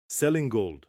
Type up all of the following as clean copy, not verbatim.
Selling gold.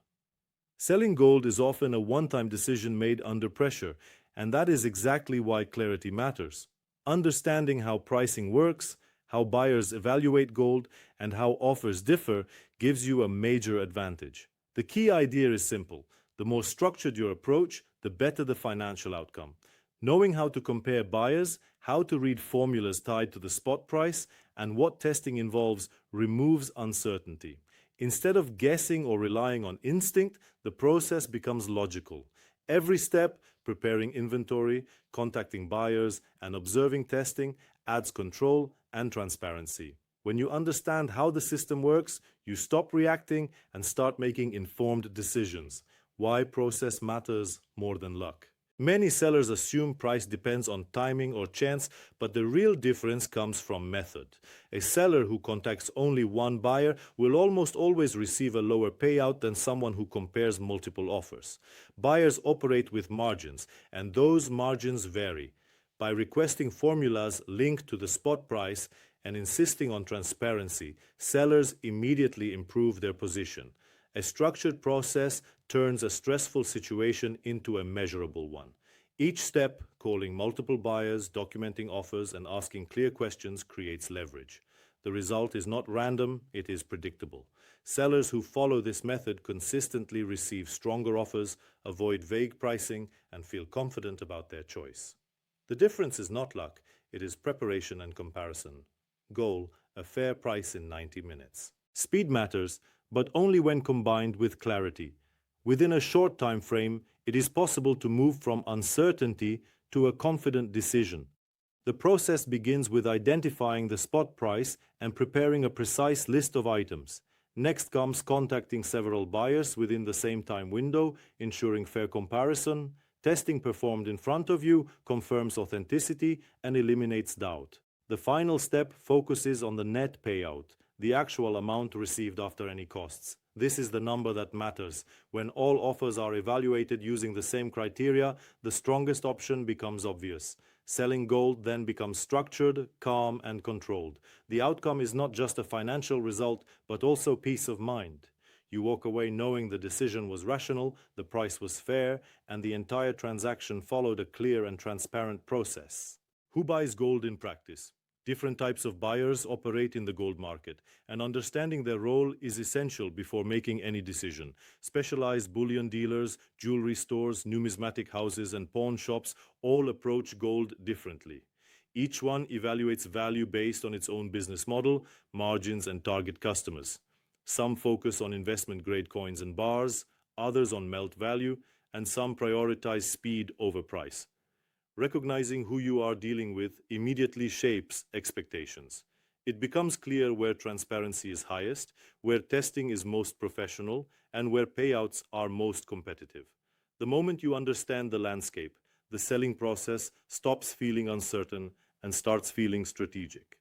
Selling gold is often a one-time decision made under pressure, and that is exactly why clarity matters. Understanding how pricing works, how buyers evaluate gold, and how offers differ gives you a major advantage. The key idea is simple. The more structured your approach, the better the financial outcome. Knowing how to compare buyers, how to read formulas tied to the spot price, and what testing involves removes uncertainty. Instead of guessing or relying on instinct, the process becomes logical. Every step, preparing inventory, contacting buyers, and observing testing, adds control and transparency. When you understand how the system works, you stop reacting and start making informed decisions. Why process matters more than luck. Many sellers assume price depends on timing or chance, but the real difference comes from method. A seller who contacts only one buyer will almost always receive a lower payout than someone who compares multiple offers. Buyers operate with margins, and those margins vary. By requesting formulas linked to the spot price and insisting on transparency, sellers immediately improve their position. A structured process turns a stressful situation into a measurable one. Each step, calling multiple buyers, documenting offers, and asking clear questions, creates leverage. The result is not random, it is predictable. Sellers who follow this method consistently receive stronger offers, avoid vague pricing, and feel confident about their choice. The difference is not luck, it is preparation and comparison. Goal: a fair price in 90 minutes. Speed matters, but only when combined with clarity. Within a short time frame, it is possible to move from uncertainty to a confident decision. The process begins with identifying the spot price and preparing a precise list of items. Next comes contacting several buyers within the same time window, ensuring fair comparison. Testing performed in front of you confirms authenticity and eliminates doubt. The final step focuses on the net payout, the actual amount received after any costs. This is the number that matters. When all offers are evaluated using the same criteria, the strongest option becomes obvious. Selling gold then becomes structured, calm, and controlled. The outcome is not just a financial result, but also peace of mind. You walk away knowing the decision was rational, the price was fair, and the entire transaction followed a clear and transparent process. Who buys gold in practice? Different types of buyers operate in the gold market, and understanding their role is essential before making any decision. Specialized bullion dealers, jewelry stores, numismatic houses, and pawn shops all approach gold differently. Each one evaluates value based on its own business model, margins, and target customers. Some focus on investment-grade coins and bars, others on melt value, and some prioritize speed over price. Recognizing who you are dealing with immediately shapes expectations. It becomes clear where transparency is highest, where testing is most professional, and where payouts are most competitive. The moment you understand the landscape, the selling process stops feeling uncertain and starts feeling strategic.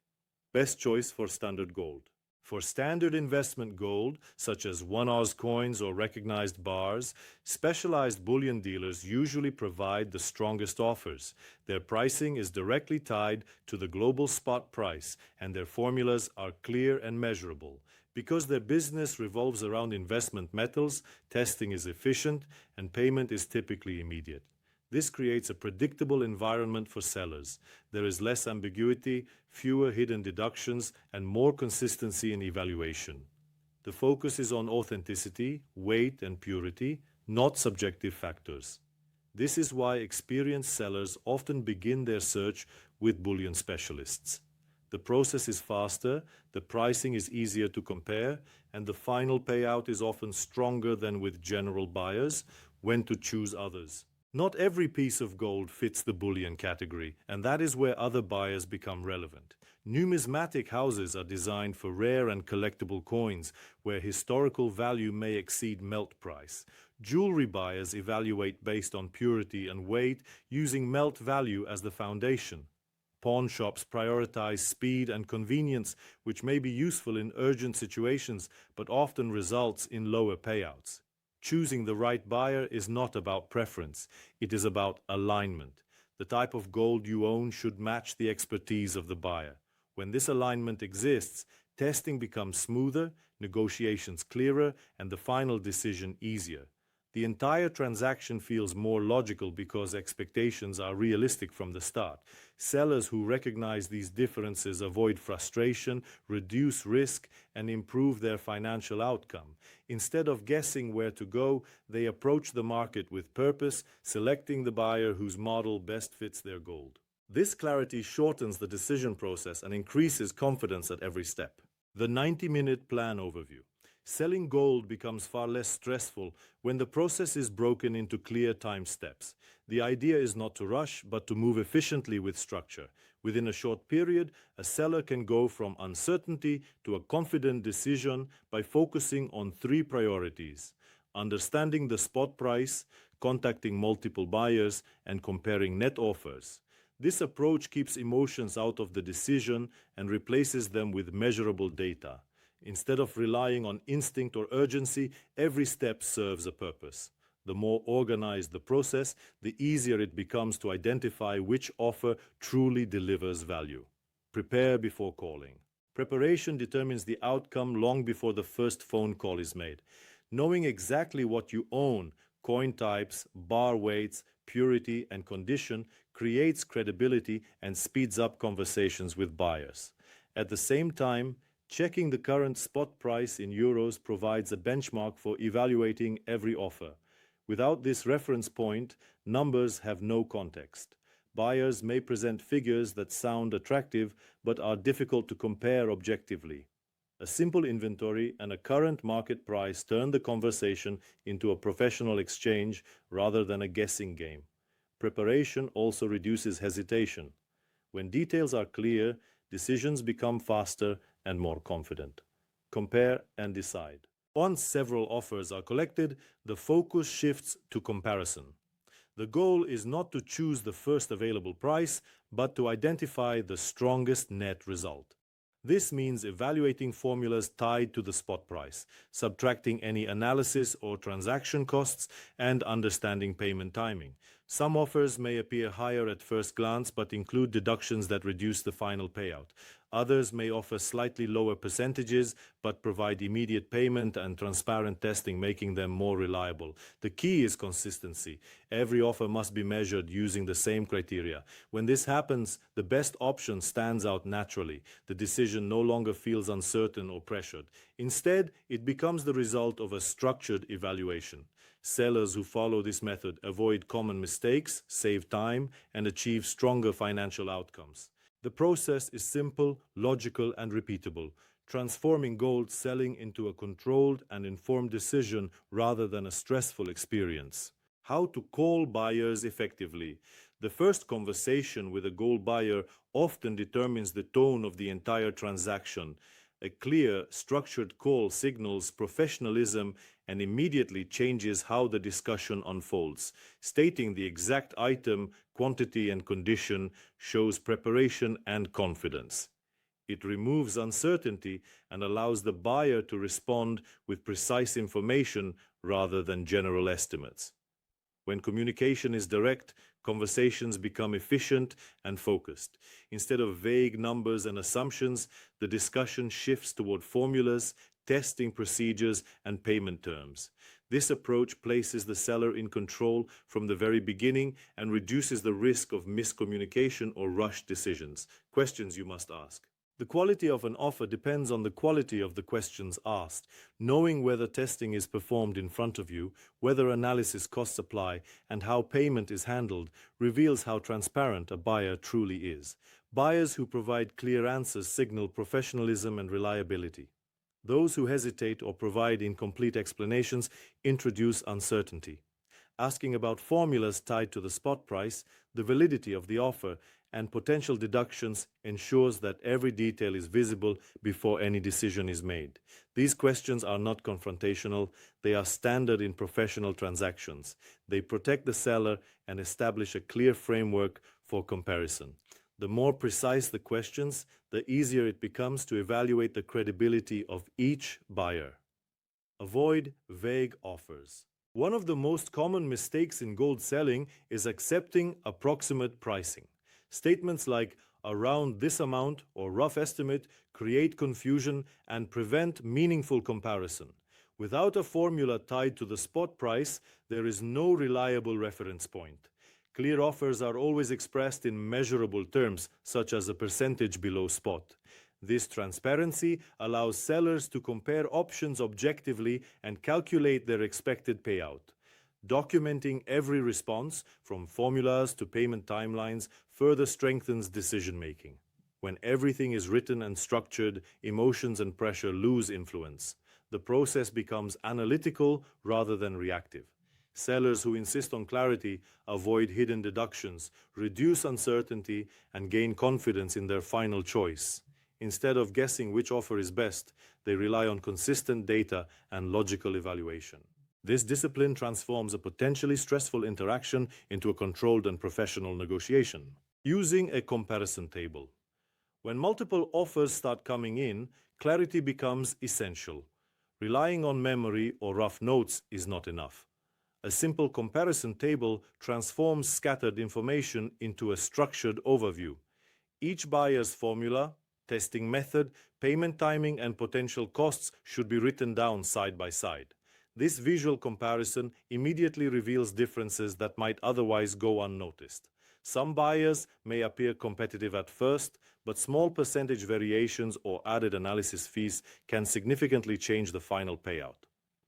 Best choice for standard gold. For standard investment gold, such as 1 Oz coins or recognized bars, specialized bullion dealers usually provide the strongest offers. Their pricing is directly tied to the global spot price, and their formulas are clear and measurable. Because their business revolves around investment metals, testing is efficient, and payment is typically immediate. This creates a predictable environment for sellers. There is less ambiguity, fewer hidden deductions, and more consistency in evaluation. The focus is on authenticity, weight, and purity, not subjective factors. This is why experienced sellers often begin their search with bullion specialists. The process is faster, the pricing is easier to compare, and the final payout is often stronger than with general buyers when to choose others. Not every piece of gold fits the bullion category, and that is where other buyers become relevant. Numismatic houses are designed for rare and collectible coins, where historical value may exceed melt price. Jewelry buyers evaluate based on purity and weight, using melt value as the foundation. Pawn shops prioritize speed and convenience, which may be useful in urgent situations, but often results in lower payouts. Choosing the right buyer is not about preference, it is about alignment. The type of gold you own should match the expertise of the buyer. When this alignment exists, testing becomes smoother, negotiations clearer, and the final decision easier. The entire transaction feels more logical because expectations are realistic from the start. Sellers who recognize these differences avoid frustration, reduce risk, and improve their financial outcome. Instead of guessing where to go, they approach the market with purpose, selecting the buyer whose model best fits their goal. This clarity shortens the decision process and increases confidence at every step. The 90-minute plan overview. Selling gold becomes far less stressful when the process is broken into clear time steps. The idea is not to rush, but to move efficiently with structure. Within a short period, a seller can go from uncertainty to a confident decision by focusing on three priorities: understanding the spot price, contacting multiple buyers, and comparing net offers. This approach keeps emotions out of the decision and replaces them with measurable data. Instead of relying on instinct or urgency, every step serves a purpose. The more organized the process, the easier it becomes to identify which offer truly delivers value. Prepare before calling. Preparation determines the outcome long before the first phone call is made. Knowing exactly what you own, coin types, bar weights, purity, and condition creates credibility and speeds up conversations with buyers. At the same time, checking the current spot price in euros provides a benchmark for evaluating every offer. Without this reference point, numbers have no context. Buyers may present figures that sound attractive but are difficult to compare objectively. A simple inventory and a current market price turn the conversation into a professional exchange rather than a guessing game. Preparation also reduces hesitation. When details are clear, decisions become faster and more confident. Compare and decide. Once several offers are collected, the focus shifts to comparison. The goal is not to choose the first available price, but to identify the strongest net result. This means evaluating formulas tied to the spot price, subtracting any analysis or transaction costs, and understanding payment timing. Some offers may appear higher at first glance but include deductions that reduce the final payout. Others may offer slightly lower percentages but provide immediate payment and transparent testing, making them more reliable. The key is consistency. Every offer must be measured using the same criteria. When this happens, the best option stands out naturally. The decision no longer feels uncertain or pressured. Instead, it becomes the result of a structured evaluation. Sellers who follow this method avoid common mistakes, save time, and achieve stronger financial outcomes. The process is simple, logical, and repeatable, transforming gold selling into a controlled and informed decision rather than a stressful experience. How to call buyers effectively. The first conversation with a gold buyer often determines the tone of the entire transaction. A clear, structured call signals professionalism and immediately changes how the discussion unfolds. Stating the exact item, quantity, and condition shows preparation and confidence. It removes uncertainty and allows the buyer to respond with precise information rather than general estimates. When communication is direct, conversations become efficient and focused. Instead of vague numbers and assumptions, the discussion shifts toward formulas, testing procedures, and payment terms. This approach places the seller in control from the very beginning and reduces the risk of miscommunication or rushed decisions. Questions you must ask. The quality of an offer depends on the quality of the questions asked. Knowing whether testing is performed in front of you, whether analysis costs apply, and how payment is handled reveals how transparent a buyer truly is. Buyers who provide clear answers signal professionalism and reliability. Those who hesitate or provide incomplete explanations introduce uncertainty. Asking about formulas tied to the spot price, the validity of the offer, and potential deductions ensures that every detail is visible before any decision is made. These questions are not confrontational, they are standard in professional transactions. They protect the seller and establish a clear framework for comparison. The more precise the questions, the easier it becomes to evaluate the credibility of each buyer. Avoid vague offers. One of the most common mistakes in gold selling is accepting approximate pricing. Statements like, Around this amount or rough estimate create confusion and prevent meaningful comparison. Without a formula tied to the spot price, there is no reliable reference point. Clear offers are always expressed in measurable terms, such as a percentage below spot. This transparency allows sellers to compare options objectively and calculate their expected payout. Documenting every response, from formulas to payment timelines, further strengthens decision-making. When everything is written and structured, emotions and pressure lose influence. The process becomes analytical rather than reactive. Sellers who insist on clarity avoid hidden deductions, reduce uncertainty, and gain confidence in their final choice. Instead of guessing which offer is best, they rely on consistent data and logical evaluation. This discipline transforms a potentially stressful interaction into a controlled and professional negotiation. Using a comparison table. When multiple offers start coming in, clarity becomes essential. Relying on memory or rough notes is not enough. A simple comparison table transforms scattered information into a structured overview. Each buyer's formula, testing method, payment timing, and potential costs should be written down side by side. This visual comparison immediately reveals differences that might otherwise go unnoticed. Some buyers may appear competitive at first, but small percentage variations or added analysis fees can significantly change the final payout.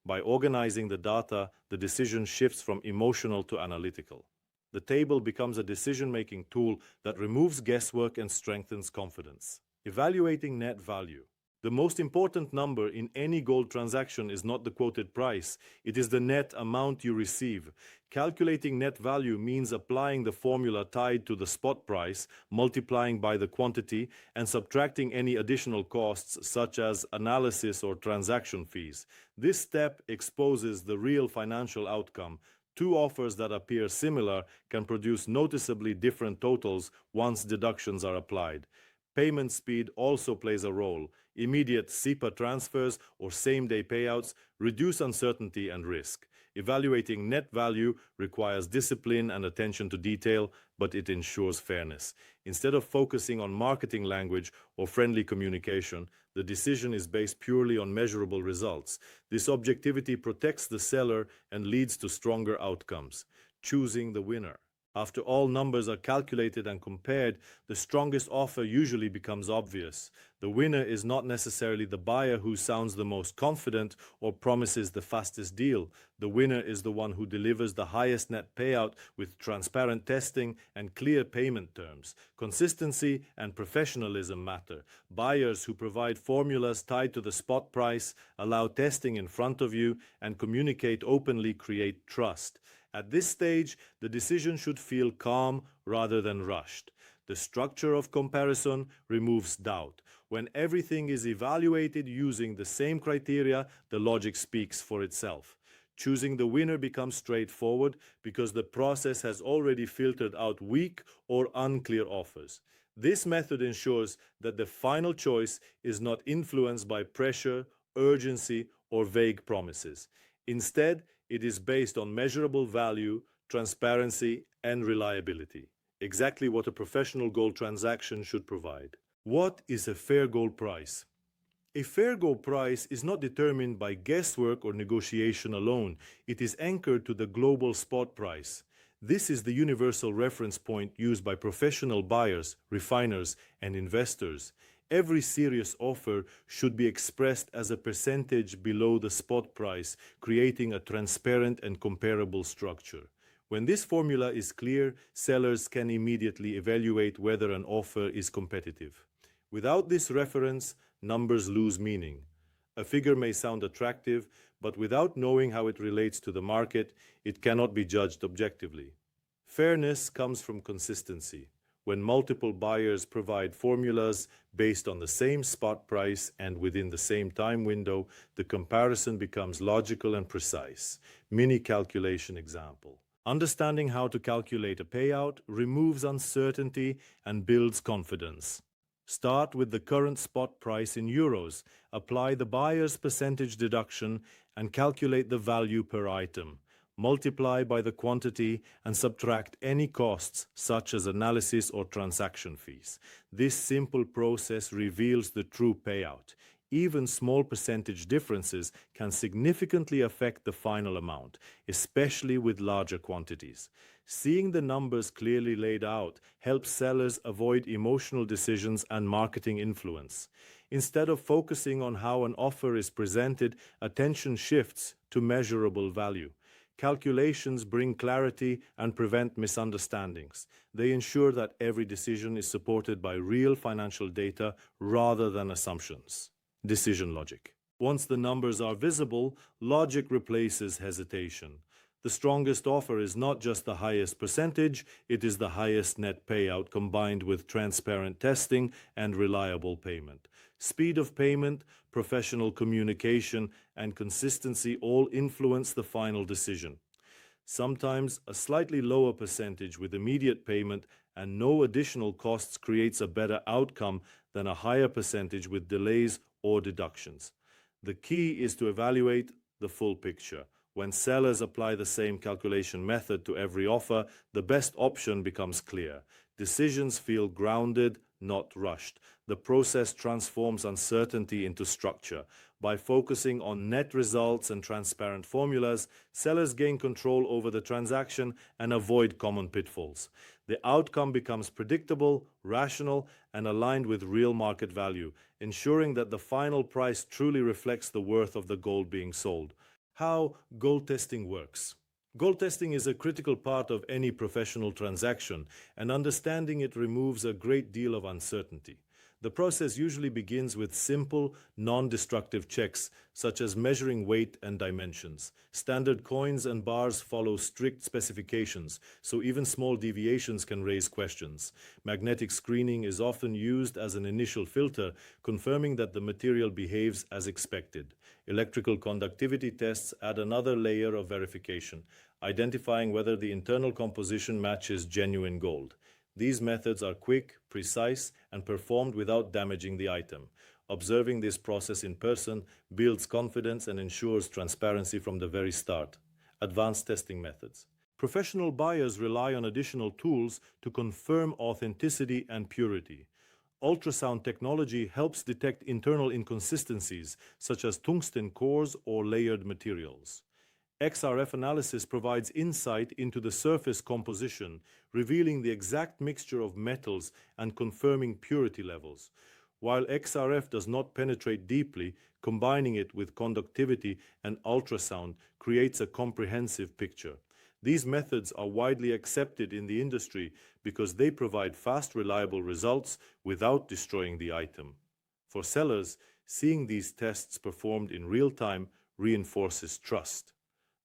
By organizing the data, the decision shifts from emotional to analytical. The table becomes a decision-making tool that removes guesswork and strengthens confidence. Evaluating net value. The most important number in any gold transaction is not the quoted price, it is the net amount you receive. Calculating net value means applying the formula tied to the spot price, multiplying by the quantity, and subtracting any additional costs such as analysis or transaction fees. This step exposes the real financial outcome. Two offers that appear similar can produce noticeably different totals once deductions are applied. Payment speed also plays a role. Immediate SEPA transfers or same-day payouts reduce uncertainty and risk. Evaluating net value requires discipline and attention to detail, but it ensures fairness. Instead of focusing on marketing language or friendly communication, the decision is based purely on measurable results. This objectivity protects the seller and leads to stronger outcomes. Choosing the winner. After all numbers are calculated and compared, the strongest offer usually becomes obvious. The winner is not necessarily the buyer who sounds the most confident or promises the fastest deal. The winner is the one who delivers the highest net payout with transparent testing and clear payment terms. Consistency and professionalism matter. Buyers who provide formulas tied to the spot price, allow testing in front of you, and communicate openly create trust. At this stage, the decision should feel calm rather than rushed. The structure of comparison removes doubt. When everything is evaluated using the same criteria, the logic speaks for itself. Choosing the winner becomes straightforward because the process has already filtered out weak or unclear offers. This method ensures that the final choice is not influenced by pressure, urgency, or vague promises. Instead, it is based on measurable value, transparency, and reliability. Exactly what a professional gold transaction should provide. What is a fair gold price? A fair gold price is not determined by guesswork or negotiation alone. It is anchored to the global spot price. This is the universal reference point used by professional buyers, refiners, and investors. Every serious offer should be expressed as a percentage below the spot price, creating a transparent and comparable structure. When this formula is clear, sellers can immediately evaluate whether an offer is competitive. Without this reference, numbers lose meaning. A figure may sound attractive, but without knowing how it relates to the market, it cannot be judged objectively. Fairness comes from consistency. When multiple buyers provide formulas based on the same spot price and within the same time window, the comparison becomes logical and precise. Mini calculation example. Understanding how to calculate a payout removes uncertainty and builds confidence. Start with the current spot price in euros, apply the buyer's percentage deduction, and calculate the value per item. multiply by the quantity, and subtract any costs such as analysis or transaction fees. This simple process reveals the true payout. Even small percentage differences can significantly affect the final amount, especially with larger quantities. Seeing the numbers clearly laid out helps sellers avoid emotional decisions and marketing influence. Instead of focusing on how an offer is presented, attention shifts to measurable value. Calculations bring clarity and prevent misunderstandings. They ensure that every decision is supported by real financial data rather than assumptions. Decision logic. Once the numbers are visible, logic replaces hesitation. The strongest offer is not just the highest percentage, it is the highest net payout combined with transparent testing and reliable payment. Speed of payment, professional communication, and consistency all influence the final decision. Sometimes a slightly lower percentage with immediate payment and no additional costs creates a better outcome than a higher percentage with delays or deductions. The key is to evaluate the full picture. When sellers apply the same calculation method to every offer, the best option becomes clear. Decisions feel grounded, not rushed. The process transforms uncertainty into structure. By focusing on net results and transparent formulas, sellers gain control over the transaction and avoid common pitfalls. The outcome becomes predictable, rational, and aligned with real market value, ensuring that the final price truly reflects the worth of the gold being sold. How gold testing works. Gold testing is a critical part of any professional transaction, and understanding it removes a great deal of uncertainty. The process usually begins with simple, non-destructive checks, such as measuring weight and dimensions. Standard coins and bars follow strict specifications, so even small deviations can raise questions. Magnetic screening is often used as an initial filter, confirming that the material behaves as expected. Electrical conductivity tests add another layer of verification, identifying whether the internal composition matches genuine gold. These methods are quick, precise, and performed without damaging the item. Observing this process in person builds confidence and ensures transparency from the very start. Advanced testing methods. Professional buyers rely on additional tools to confirm authenticity and purity. Ultrasound technology helps detect internal inconsistencies, such as tungsten cores or layered materials. XRF analysis provides insight into the surface composition, revealing the exact mixture of metals and confirming purity levels. While XRF does not penetrate deeply, combining it with conductivity and ultrasound creates a comprehensive picture. These methods are widely accepted in the industry because they provide fast, reliable results without destroying the item. For sellers, seeing these tests performed in real time reinforces trust.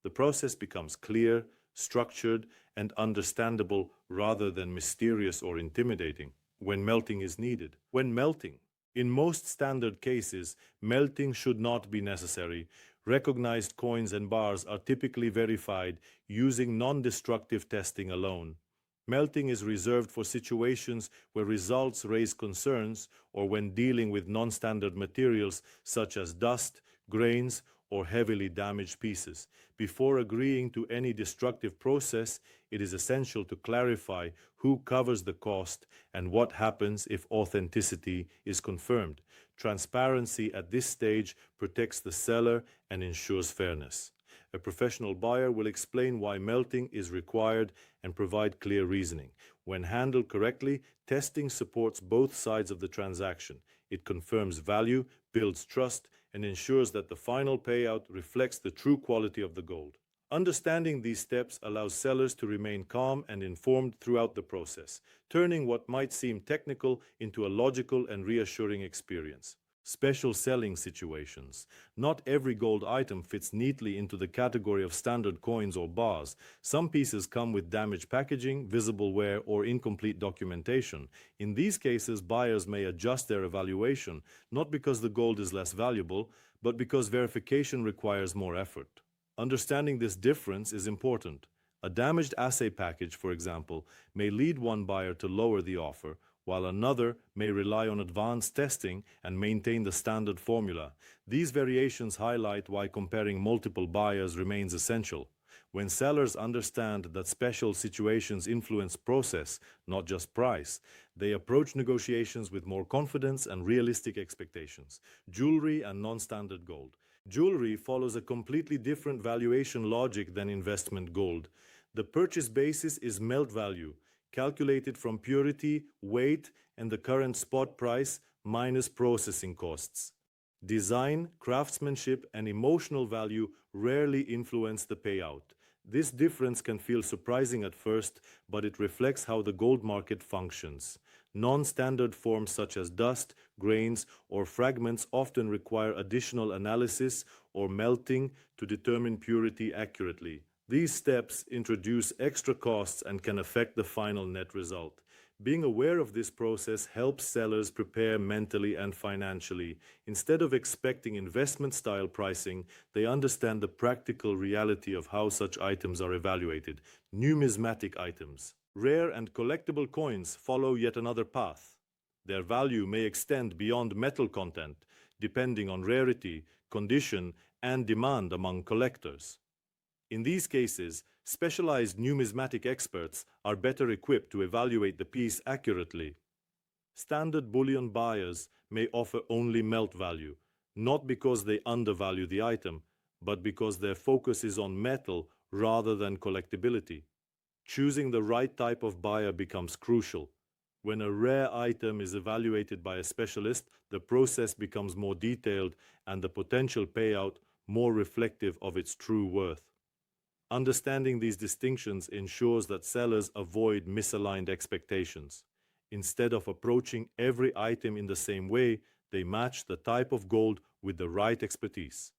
The process becomes clear, structured, and understandable rather than mysterious or intimidating. When melting is needed. When melting. In most standard cases, melting should not be necessary. Recognized coins and bars are typically verified using non-destructive testing alone. Melting is reserved for situations where results raise concerns or when dealing with non-standard materials such as dust, grains, or heavily damaged pieces. Before agreeing to any destructive process, it is essential to clarify who covers the cost and what happens if authenticity is confirmed. Transparency at this stage protects the seller and ensures fairness. A professional buyer will explain why melting is required and provide clear reasoning. When handled correctly, testing supports both sides of the transaction. It confirms value, builds trust, and ensures that the final payout reflects the true quality of the gold. Understanding these steps allows sellers to remain calm and informed throughout the process, turning what might seem technical into a logical and reassuring experience. Special selling situations. Not every gold item fits neatly into the category of standard coins or bars. Some pieces come with damaged packaging, visible wear, or incomplete documentation. In these cases, buyers may adjust their evaluation, not because the gold is less valuable, but because verification requires more effort. Understanding this difference is important. A damaged assay package, for example, may lead one buyer to lower the offer, while another may rely on advanced testing and maintain the standard formula. These variations highlight why comparing multiple buyers remains essential. When sellers understand that special situations influence process, not just price, they approach negotiations with more confidence and realistic expectations. Jewelry and non-standard gold. Jewelry follows a completely different valuation logic than investment gold. The purchase basis is melt value, calculated from purity, weight, and the current spot price minus processing costs. Design, craftsmanship, and emotional value rarely influence the payout. This difference can feel surprising at first, but it reflects how the gold market functions. Non-standard forms such as dust, grains, or fragments often require additional analysis or melting to determine purity accurately. These steps introduce extra costs and can affect the final net result. Being aware of this process helps sellers prepare mentally and financially. Instead of expecting investment-style pricing, they understand the practical reality of how such items are evaluated. Numismatic items. Rare and collectible coins follow yet another path. Their value may extend beyond metal content, depending on rarity, condition, and demand among collectors. In these cases, specialized numismatic experts are better equipped to evaluate the piece accurately. Standard bullion buyers may offer only melt value, not because they undervalue the item, but because their focus is on metal rather than collectability. Choosing the right type of buyer becomes crucial. When a rare item is evaluated by a specialist, the process becomes more detailed and the potential payout more reflective of its true worth. Understanding these distinctions ensures that sellers avoid misaligned expectations. Instead of approaching every item in the same way, they match the type of gold with the right expertise.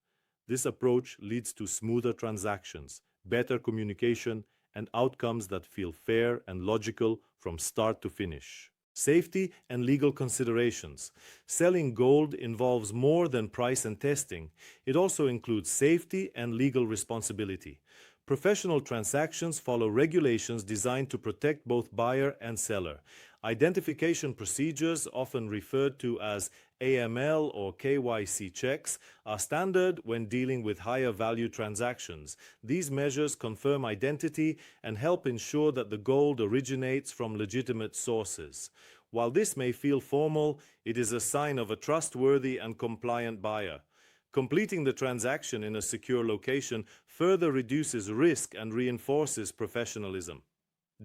This approach leads to smoother transactions, better communication, and outcomes that feel fair and logical from start to finish. Safety and legal considerations. Selling gold involves more than price and testing. It also includes safety and legal responsibility. Professional transactions follow regulations designed to protect both buyer and seller. Identification procedures, often referred to as AML or KYC checks, are standard when dealing with higher value transactions. These measures confirm identity and help ensure that the gold originates from legitimate sources. While this may feel formal, it is a sign of a trustworthy and compliant buyer. Completing the transaction in a secure location further reduces risk and reinforces professionalism.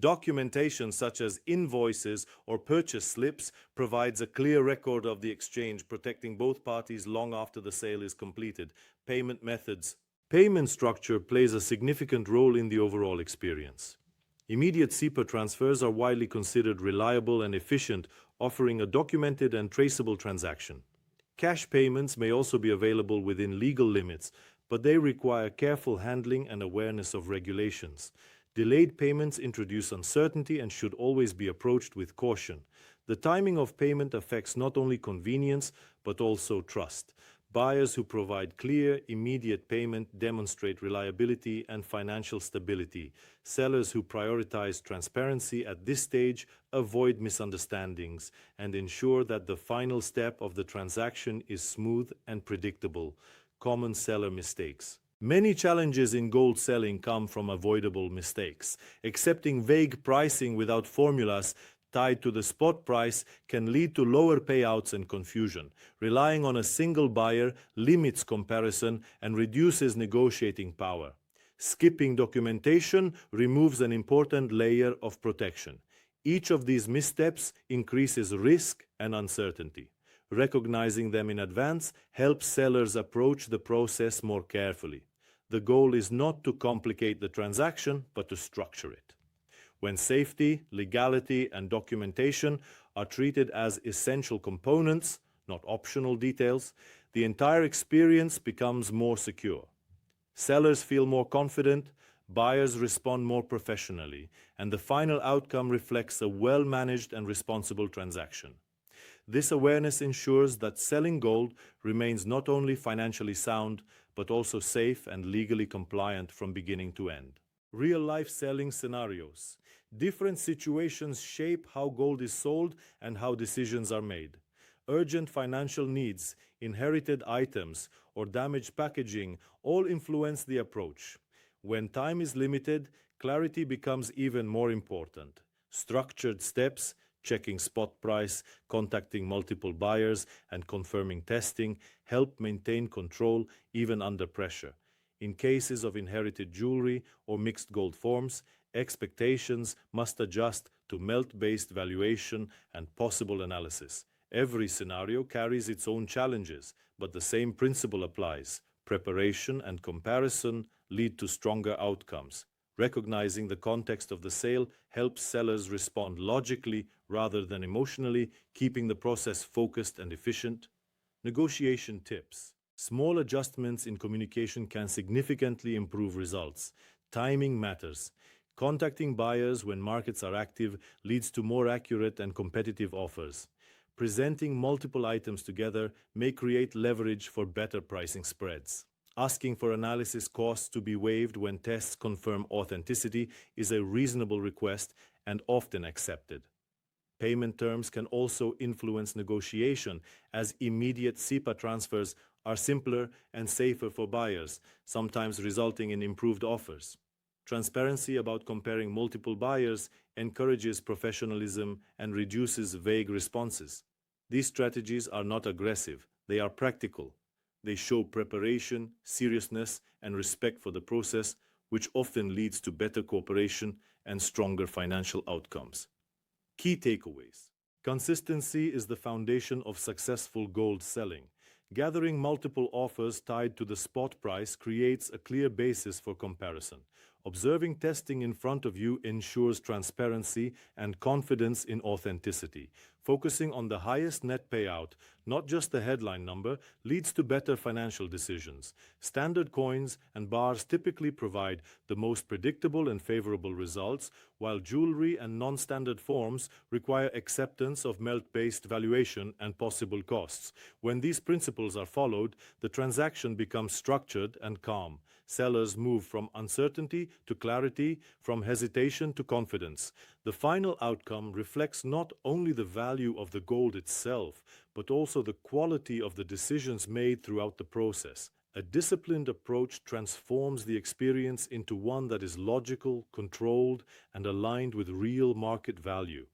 Documentation such as invoices or purchase slips provides a clear record of the exchange, protecting both parties long after the sale is completed. Payment methods. Payment structure plays a significant role in the overall experience. Immediate SEPA transfers are widely considered reliable and efficient, offering a documented and traceable transaction. Cash payments may also be available within legal limits, but they require careful handling and awareness of regulations. Delayed payments introduce uncertainty and should always be approached with caution. The timing of payment affects not only convenience, but also trust. Buyers who provide clear, immediate payment demonstrate reliability and financial stability. Sellers who prioritize transparency at this stage avoid misunderstandings and ensure that the final step of the transaction is smooth and predictable. Common seller mistakes. Many challenges in gold selling come from avoidable mistakes. Accepting vague pricing without formulas tied to the spot price can lead to lower payouts and confusion. Relying on a single buyer limits comparison and reduces negotiating power. Skipping documentation removes an important layer of protection. Each of these missteps increases risk and uncertainty. Recognizing them in advance helps sellers approach the process more carefully. The goal is not to complicate the transaction, but to structure it. When safety, legality, and documentation are treated as essential components, not optional details, the entire experience becomes more secure. Sellers feel more confident, buyers respond more professionally, and the final outcome reflects a well-managed and responsible transaction. This awareness ensures that selling gold remains not only financially sound, but also safe and legally compliant from beginning to end. Real-life selling scenarios. Different situations shape how gold is sold and how decisions are made. Urgent financial needs, inherited items, or damaged packaging all influence the approach. When time is limited, clarity becomes even more important. Structured steps, checking spot price, contacting multiple buyers, and confirming testing help maintain control even under pressure. In cases of inherited jewelry or mixed gold forms, expectations must adjust to melt-based valuation and possible analysis. Every scenario carries its own challenges, but the same principle applies. Preparation and comparison lead to stronger outcomes. Recognizing the context of the sale helps sellers respond logically rather than emotionally, keeping the process focused and efficient. Negotiation tips. Small adjustments in communication can significantly improve results. Timing matters. Contacting buyers when markets are active leads to more accurate and competitive offers. Presenting multiple items together may create leverage for better pricing spreads. Asking for analysis costs to be waived when tests confirm authenticity is a reasonable request and often accepted. Payment terms can also influence negotiation, as immediate SEPA transfers are simpler and safer for buyers, sometimes resulting in improved offers. Transparency about comparing multiple buyers encourages professionalism and reduces vague responses. These strategies are not aggressive, they are practical. They show preparation, seriousness, and respect for the process, which often leads to better cooperation and stronger financial outcomes. Key takeaways. Consistency is the foundation of successful gold selling. Gathering multiple offers tied to the spot price creates a clear basis for comparison. Observing testing in front of you ensures transparency and confidence in authenticity. Focusing on the highest net payout, not just the headline number, leads to better financial decisions. Standard coins and bars typically provide the most predictable and favorable results, while jewelry and non-standard forms require acceptance of melt-based valuation and possible costs. When these principles are followed, the transaction becomes structured and calm. Sellers move from uncertainty to clarity, from hesitation to confidence. The final outcome reflects not only the value of the gold itself, but also the quality of the decisions made throughout the process. A disciplined approach transforms the experience into one that is logical, controlled, and aligned with real market value.